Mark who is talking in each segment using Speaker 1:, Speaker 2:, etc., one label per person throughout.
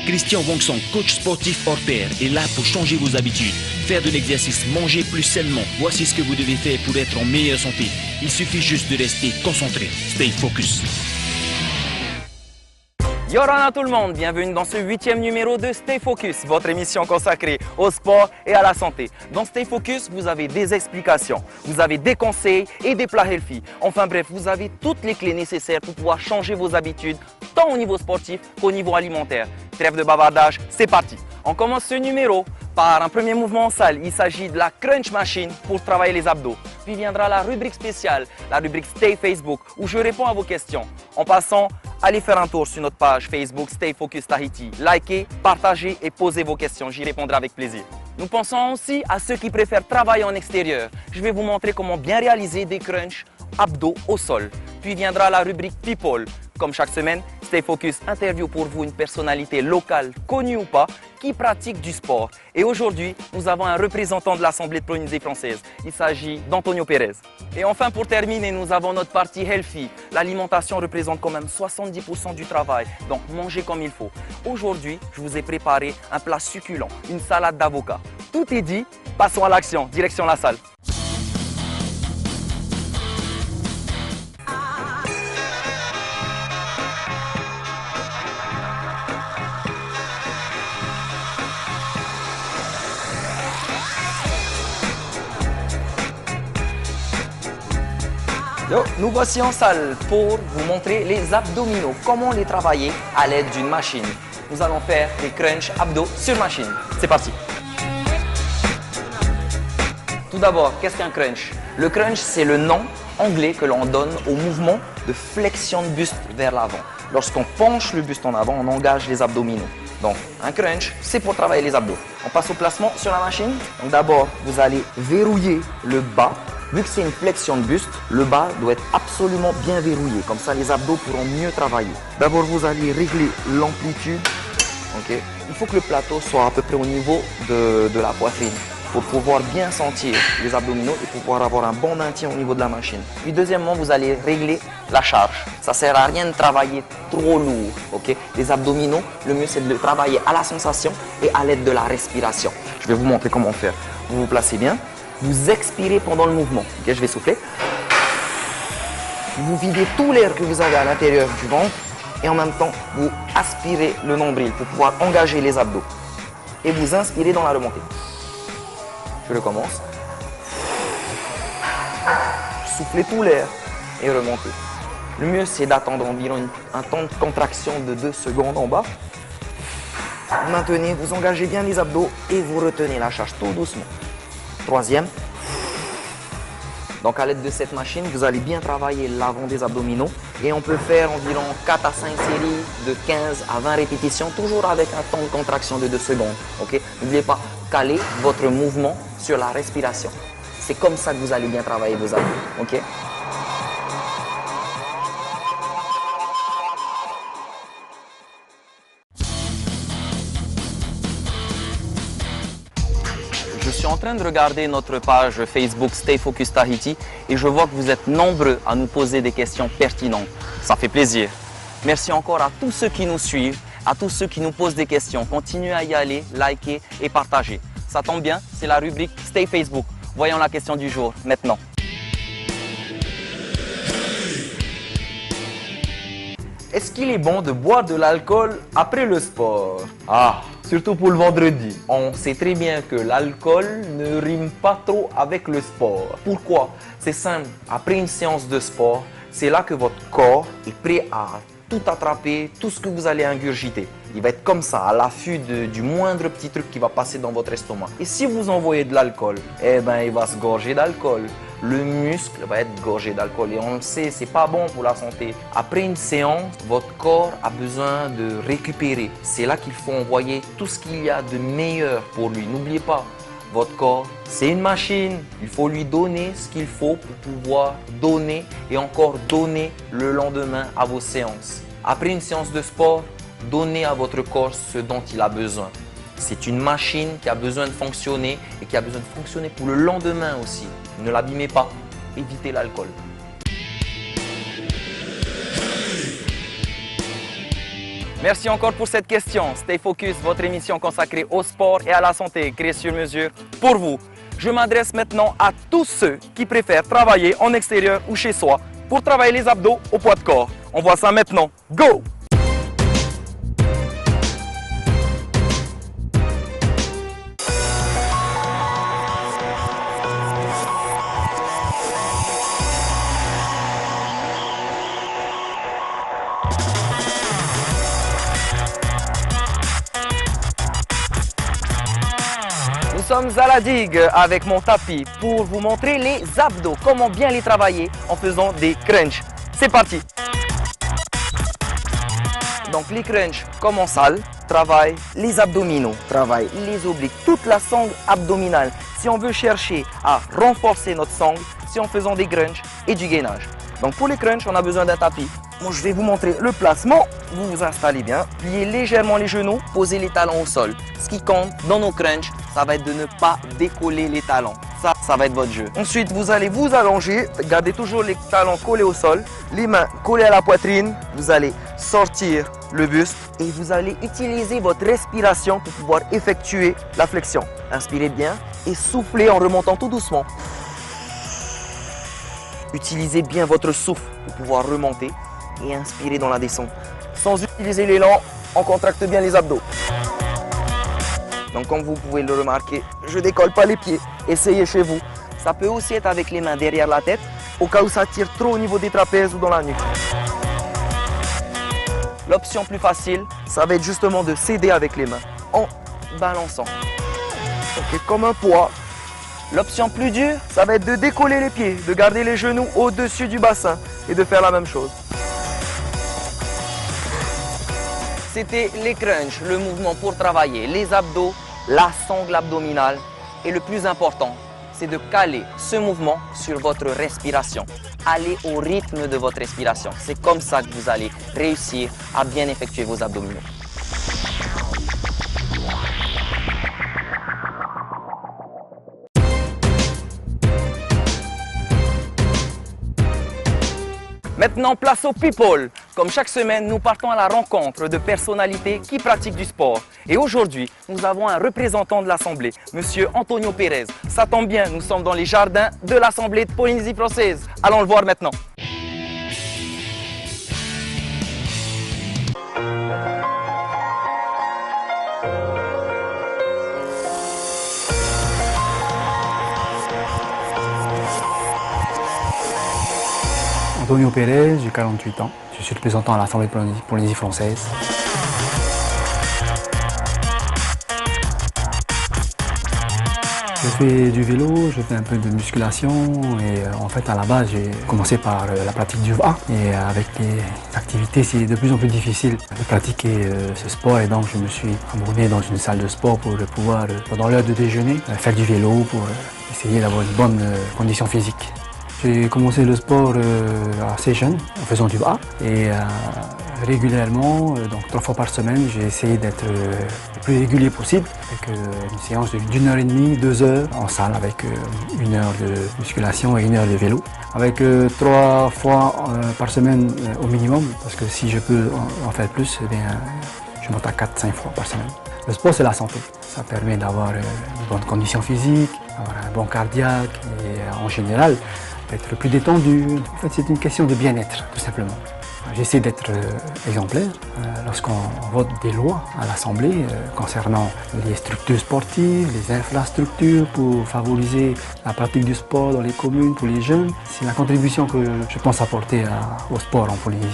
Speaker 1: Christian Wongson, coach sportif hors pair, est là pour changer vos habitudes. Faire de l'exercice, manger plus sainement. Voici ce que vous devez faire pour être en meilleure santé. Il suffit juste de rester concentré. Stay focus.
Speaker 2: Yorana tout le monde, bienvenue dans ce 8e numéro de Stay Focus, votre émission consacrée au sport et à la santé. Dans Stay Focus, vous avez des explications, vous avez des conseils et des plats healthy. Enfin bref, vous avez toutes les clés nécessaires pour pouvoir changer vos habitudes, tant au niveau sportif qu'au niveau alimentaire. Trêve de bavardage, c'est parti. On commence ce numéro par un premier mouvement en salle. Il s'agit de la Crunch Machine pour travailler les abdos. Puis viendra la rubrique spéciale, la rubrique Stay Facebook, où je réponds à vos questions. En passant, allez faire un tour sur notre page Facebook Stay Focus Tahiti. Likez, partagez et posez vos questions. J'y répondrai avec plaisir. Nous pensons aussi à ceux qui préfèrent travailler en extérieur. Je vais vous montrer comment bien réaliser des crunchs abdos au sol. Puis viendra la rubrique People. Comme chaque semaine, Stay Focus interview pour vous une personnalité locale, connue ou pas, qui pratique du sport. Et aujourd'hui, nous avons un représentant de l'Assemblée de Polynésie française. Il s'agit d'Antonio Pérez. Et enfin, pour terminer, nous avons notre partie healthy. L'alimentation représente quand même 70% du travail, donc mangez comme il faut. Aujourd'hui, je vous ai préparé un plat succulent, une salade d'avocat. Tout est dit, passons à l'action, direction la salle. Nous voici en salle pour vous montrer les abdominaux, comment les travailler à l'aide d'une machine. Nous allons faire des crunchs abdos sur machine. C'est parti. Tout d'abord, qu'est-ce qu'un crunch? Le crunch, c'est le nom anglais que l'on donne au mouvement de flexion de buste vers l'avant. Lorsqu'on penche le buste en avant, on engage les abdominaux. Donc, un crunch, c'est pour travailler les abdos. On passe au placement sur la machine. Donc d'abord, vous allez verrouiller le bas. Vu que c'est une flexion de buste, le bas doit être absolument bien verrouillé. Comme ça, les abdos pourront mieux travailler. D'abord, vous allez régler l'amplitude. Okay. Il faut que le plateau soit à peu près au niveau de la poitrine pour pouvoir bien sentir les abdominaux et pouvoir avoir un bon maintien au niveau de la machine. Puis deuxièmement, vous allez régler la charge. Ça ne sert à rien de travailler trop lourd. Okay. Les abdominaux, le mieux c'est de le travailler à la sensation et à l'aide de la respiration. Je vais vous montrer comment faire. Vous vous placez bien. Vous expirez pendant le mouvement. Okay, je vais souffler. Vous videz tout l'air que vous avez à l'intérieur du ventre et en même temps, vous aspirez le nombril pour pouvoir engager les abdos. Et vous inspirez dans la remontée. Je recommence. Soufflez tout l'air et remontez. Le mieux, c'est d'attendre environ un temps de contraction de 2 secondes en bas. Maintenez, vous engagez bien les abdos et vous retenez la charge tout doucement. Troisième. Donc à l'aide de cette machine, vous allez bien travailler l'avant des abdominaux et on peut faire environ 4 à 5 séries de 15 à 20 répétitions, toujours avec un temps de contraction de 2 secondes. Okay? N'oubliez pas, caler votre mouvement sur la respiration. C'est comme ça que vous allez bien travailler vos abdos. Okay? Je suis en train de regarder notre page Facebook Stay Focus Tahiti et je vois que vous êtes nombreux à nous poser des questions pertinentes. Ça fait plaisir. Merci encore à tous ceux qui nous suivent, à tous ceux qui nous posent des questions. Continuez à y aller, liker et partager. Ça tombe bien, c'est la rubrique Stay Facebook. Voyons la question du jour maintenant. Est-ce qu'il est bon de boire de l'alcool après le sport? Ah, surtout pour le vendredi. On sait très bien que l'alcool ne rime pas trop avec le sport. Pourquoi? C'est simple. Après une séance de sport, c'est là que votre corps est prêt à tout attraper, tout ce que vous allez ingurgiter. Il va être comme ça, à l'affût du moindre petit truc qui va passer dans votre estomac. Et si vous envoyez de l'alcool, eh ben, il va se gorger d'alcool. Le muscle va être gorgé d'alcool et on le sait, c'est pas bon pour la santé. Après une séance, votre corps a besoin de récupérer. C'est là qu'il faut envoyer tout ce qu'il y a de meilleur pour lui. N'oubliez pas, votre corps, c'est une machine. Il faut lui donner ce qu'il faut pour pouvoir donner et encore donner le lendemain à vos séances. Après une séance de sport, donnez à votre corps ce dont il a besoin. C'est une machine qui a besoin de fonctionner et qui a besoin de fonctionner pour le lendemain aussi. Ne l'abîmez pas, évitez l'alcool. Merci encore pour cette question. Stay Focus, votre émission consacrée au sport et à la santé, créée sur mesure pour vous. Je m'adresse maintenant à tous ceux qui préfèrent travailler en extérieur ou chez soi pour travailler les abdos au poids de corps. On voit ça maintenant. Go! Nous sommes à la digue avec mon tapis pour vous montrer les abdos, comment bien les travailler en faisant des crunchs. C'est parti! Donc les crunchs, comme en salle, travaillent les abdominaux, travaillent les obliques, toute la sangle abdominale. Si on veut chercher à renforcer notre sangle, c'est en faisant des crunchs et du gainage. Donc pour les crunchs, on a besoin d'un tapis. Moi, je vais vous montrer le placement. Vous vous installez bien, pliez légèrement les genoux, posez les talons au sol. Ce qui compte dans nos crunchs, ça va être de ne pas décoller les talons. Ça va être votre jeu. Ensuite, vous allez vous allonger, gardez toujours les talons collés au sol, les mains collées à la poitrine. Vous allez sortir le buste et vous allez utiliser votre respiration pour pouvoir effectuer la flexion. Inspirez bien et soufflez en remontant tout doucement. Utilisez bien votre souffle pour pouvoir remonter et inspirer dans la descente. Sans utiliser l'élan, on contracte bien les abdos. Donc comme vous pouvez le remarquer, je ne décolle pas les pieds. Essayez chez vous. Ça peut aussi être avec les mains derrière la tête, au cas où ça tire trop au niveau des trapèzes ou dans la nuque. L'option plus facile, ça va être justement de s'aider avec les mains, en balançant. Okay, comme un poids. L'option plus dure, ça va être de décoller les pieds, de garder les genoux au-dessus du bassin et de faire la même chose. C'était les crunchs, le mouvement pour travailler les abdos, la sangle abdominale. Et le plus important, c'est de caler ce mouvement sur votre respiration. Allez au rythme de votre respiration. C'est comme ça que vous allez réussir à bien effectuer vos abdominaux. Maintenant, place aux people. Comme chaque semaine, nous partons à la rencontre de personnalités qui pratiquent du sport. Et aujourd'hui, nous avons un représentant de l'Assemblée, Monsieur Antonio Pérez. Ça tombe bien, nous sommes dans les jardins de l'Assemblée de Polynésie française. Allons le voir maintenant.
Speaker 3: Antonio Pérez, j'ai 48 ans. Je suis représentant à l'Assemblée de Polynésie française. Je fais du vélo, je fais un peu de musculation et en fait à la base j'ai commencé par la pratique du VA et avec les activités c'est de plus en plus difficile de pratiquer ce sport et donc je me suis abonné dans une salle de sport pour pouvoir pendant l'heure de déjeuner faire du vélo pour essayer d'avoir une bonne condition physique. J'ai commencé le sport assez jeune en faisant du VA et régulièrement, donc 3 fois par semaine, j'ai essayé d'être le plus régulier possible avec une séance d'une heure et demie, 2 heures en salle avec 1 heure de musculation et 1 heure de vélo. Avec 3 fois par semaine au minimum parce que si je peux en faire plus, eh bien, je monte à 4-5 fois par semaine. Le sport c'est la santé, ça permet d'avoir une bonne condition physique, d'avoir un bon cardiaque et en général d'être plus détendu. En fait, c'est une question de bien-être, tout simplement. J'essaie d'être exemplaire lorsqu'on vote des lois à l'Assemblée concernant les structures sportives, les infrastructures pour favoriser la pratique du sport dans les communes pour les jeunes. C'est la contribution que je pense apporter au sport en Polynésie.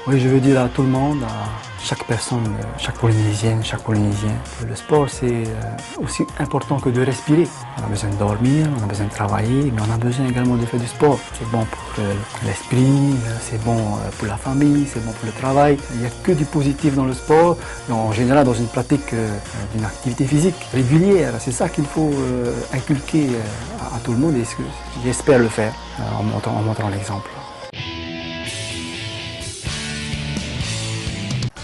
Speaker 3: Oui, je veux dire à tout le monde, à chaque personne, chaque Polynésienne, chaque Polynésien, que le sport c'est aussi important que de respirer. On a besoin de dormir, on a besoin de travailler, mais on a besoin également de faire du sport. C'est bon pour l'esprit, c'est bon pour la famille, c'est bon pour le travail. Il n'y a que du positif dans le sport, et en général dans une pratique d'une activité physique régulière. C'est ça qu'il faut inculquer à tout le monde et j'espère le faire en montrant l'exemple.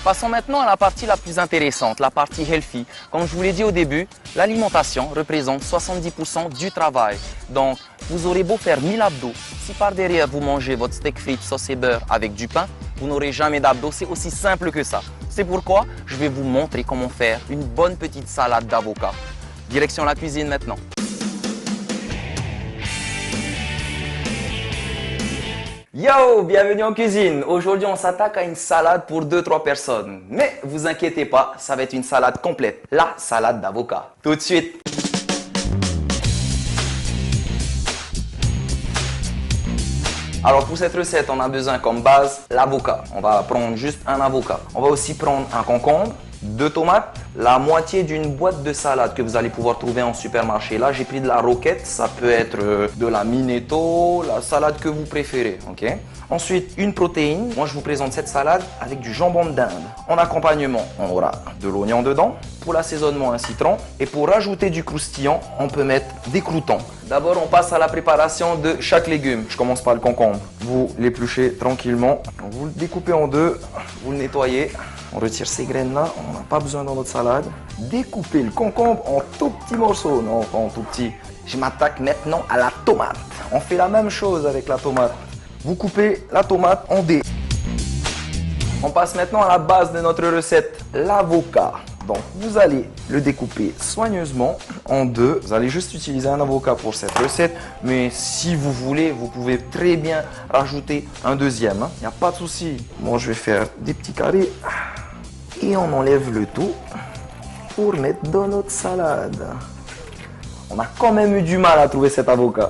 Speaker 2: Passons maintenant à la partie la plus intéressante, la partie healthy. Comme je vous l'ai dit au début, l'alimentation représente 70% du travail. Donc, vous aurez beau faire 1000 abdos, si par derrière vous mangez votre steak frites sauce et beurre avec du pain, vous n'aurez jamais d'abdos. C'est aussi simple que ça. C'est pourquoi je vais vous montrer comment faire une bonne petite salade d'avocat. Direction la cuisine maintenant. Yo, bienvenue en cuisine. Aujourd'hui, on s'attaque à une salade pour 2-3 personnes. Mais vous inquiétez pas, ça va être une salade complète. La salade d'avocat. Tout de suite. Alors pour cette recette, on a besoin comme base l'avocat. On va prendre juste un avocat. On va aussi prendre un concombre, 2 tomates, la moitié d'une boîte de salade que vous allez pouvoir trouver en supermarché. Là, j'ai pris de la roquette, ça peut être de la minetto, la salade que vous préférez. Ok. Ensuite, une protéine. Moi, je vous présente cette salade avec du jambon d'Inde. En accompagnement, on aura de l'oignon dedans. Pour l'assaisonnement, un citron. Et pour rajouter du croustillant, on peut mettre des croûtons. D'abord, on passe à la préparation de chaque légume. Je commence par le concombre. Vous l'épluchez tranquillement. Vous le découpez en deux. Vous le nettoyez. On retire ces graines-là. On n'a pas besoin dans notre salade. Découpez le concombre en tout petits morceaux. Non, pas en tout petits. Je m'attaque maintenant à la tomate. On fait la même chose avec la tomate. Vous coupez la tomate en dés. On passe maintenant à la base de notre recette, l'avocat. Donc, vous allez le découper soigneusement en deux. Vous allez juste utiliser un avocat pour cette recette. Mais si vous voulez, vous pouvez très bien rajouter un deuxième. Il n'y a pas de souci. Moi, je vais faire des petits carrés. Et on enlève le tout pour mettre dans notre salade. On a quand même eu du mal à trouver cet avocat.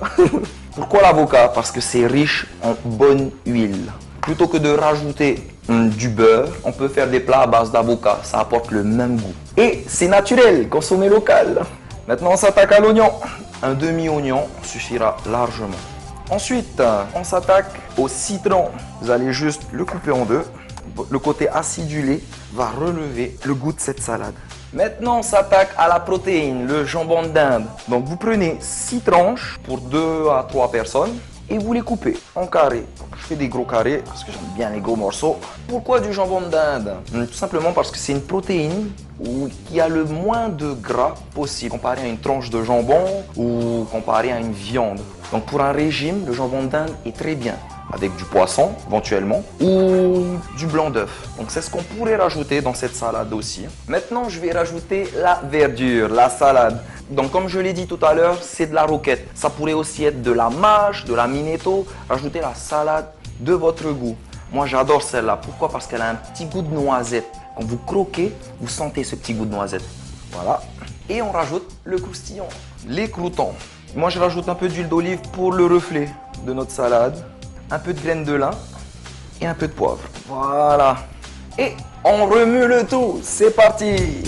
Speaker 2: Pourquoi l'avocat? Parce que c'est riche en bonne huile. Plutôt que de rajouter du beurre, on peut faire des plats à base d'avocat. Ça apporte le même goût. Et c'est naturel, consommé local. Maintenant, on s'attaque à l'oignon. Un demi-oignon suffira largement. Ensuite, on s'attaque au citron. Vous allez juste le couper en deux. Le côté acidulé va relever le goût de cette salade. Maintenant, on s'attaque à la protéine, le jambon d'Inde. Donc, vous prenez 6 tranches pour 2 à 3 personnes et vous les coupez en carrés. Je fais des gros carrés parce que j'aime bien les gros morceaux. Pourquoi du jambon d'Inde? Tout simplement parce que c'est une protéine qui a le moins de gras possible comparé à une tranche de jambon ou comparé à une viande. Donc, pour un régime, le jambon d'Inde est très bien. Avec du poisson éventuellement ou du blanc d'œuf. Donc c'est ce qu'on pourrait rajouter dans cette salade aussi. Maintenant je vais rajouter la verdure, la salade. Donc comme je l'ai dit tout à l'heure, c'est de la roquette. Ça pourrait aussi être de la mâche, de la minetto. Rajoutez la salade de votre goût. Moi j'adore celle-là. Pourquoi? Parce qu'elle a un petit goût de noisette. Quand vous croquez, vous sentez ce petit goût de noisette. Voilà. Et on rajoute le croustillant, les croûtons. Moi je rajoute un peu d'huile d'olive pour le reflet de notre salade. Un peu de graines de lin et un peu de poivre. Voilà. Et on remue le tout. C'est parti.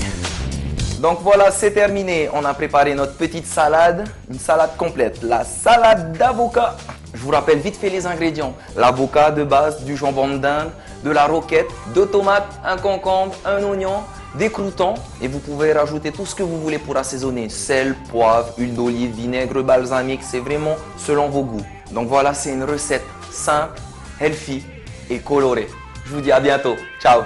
Speaker 2: Donc voilà, c'est terminé. On a préparé notre petite salade. Une salade complète. La salade d'avocat. Je vous rappelle vite fait les ingrédients. L'avocat de base, du jambon d'Inde, de la roquette, 2 tomates, un concombre, un oignon, des croûtons. Et vous pouvez rajouter tout ce que vous voulez pour assaisonner. Sel, poivre, huile d'olive, vinaigre balsamique. C'est vraiment selon vos goûts. Donc voilà, c'est une recette simple, healthy et colorée. Je vous dis à bientôt. Ciao.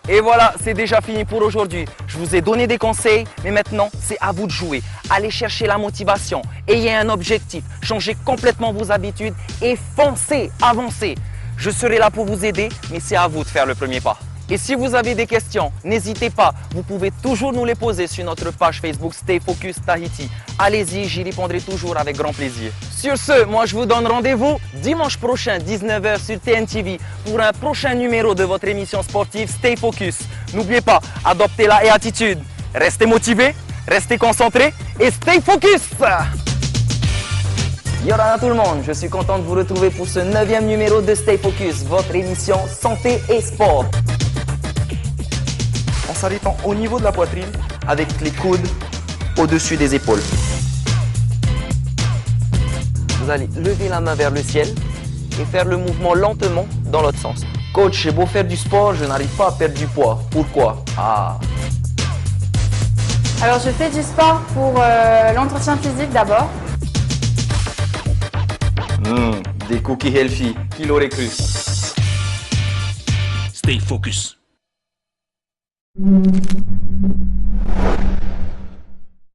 Speaker 2: Et voilà, c'est déjà fini pour aujourd'hui. Je vous ai donné des conseils, mais maintenant, c'est à vous de jouer. Allez chercher la motivation, ayez un objectif, changez complètement vos habitudes et foncez, avancez. Je serai là pour vous aider, mais c'est à vous de faire le premier pas. Et si vous avez des questions, n'hésitez pas, vous pouvez toujours nous les poser sur notre page Facebook Stay Focus Tahiti. Allez-y, j'y répondrai toujours avec grand plaisir. Sur ce, moi je vous donne rendez-vous dimanche prochain, 19 h sur TNTV, pour un prochain numéro de votre émission sportive Stay Focus. N'oubliez pas, adoptez la attitude. Restez motivés, restez concentrés et stay focus! Yorana tout le monde, je suis content de vous retrouver pour ce 9e numéro de Stay Focus, votre émission santé et sport. En s'arrêtant au niveau de la poitrine, avec les coudes au-dessus des épaules. Vous allez lever la main vers le ciel et faire le mouvement lentement dans l'autre sens. Coach, j'ai beau faire du sport, je n'arrive pas à perdre du poids. Pourquoi?
Speaker 4: Alors je fais du sport pour l'entretien physique d'abord.
Speaker 2: Des cookies healthy, qui l'aurait cru?
Speaker 1: Stay focus.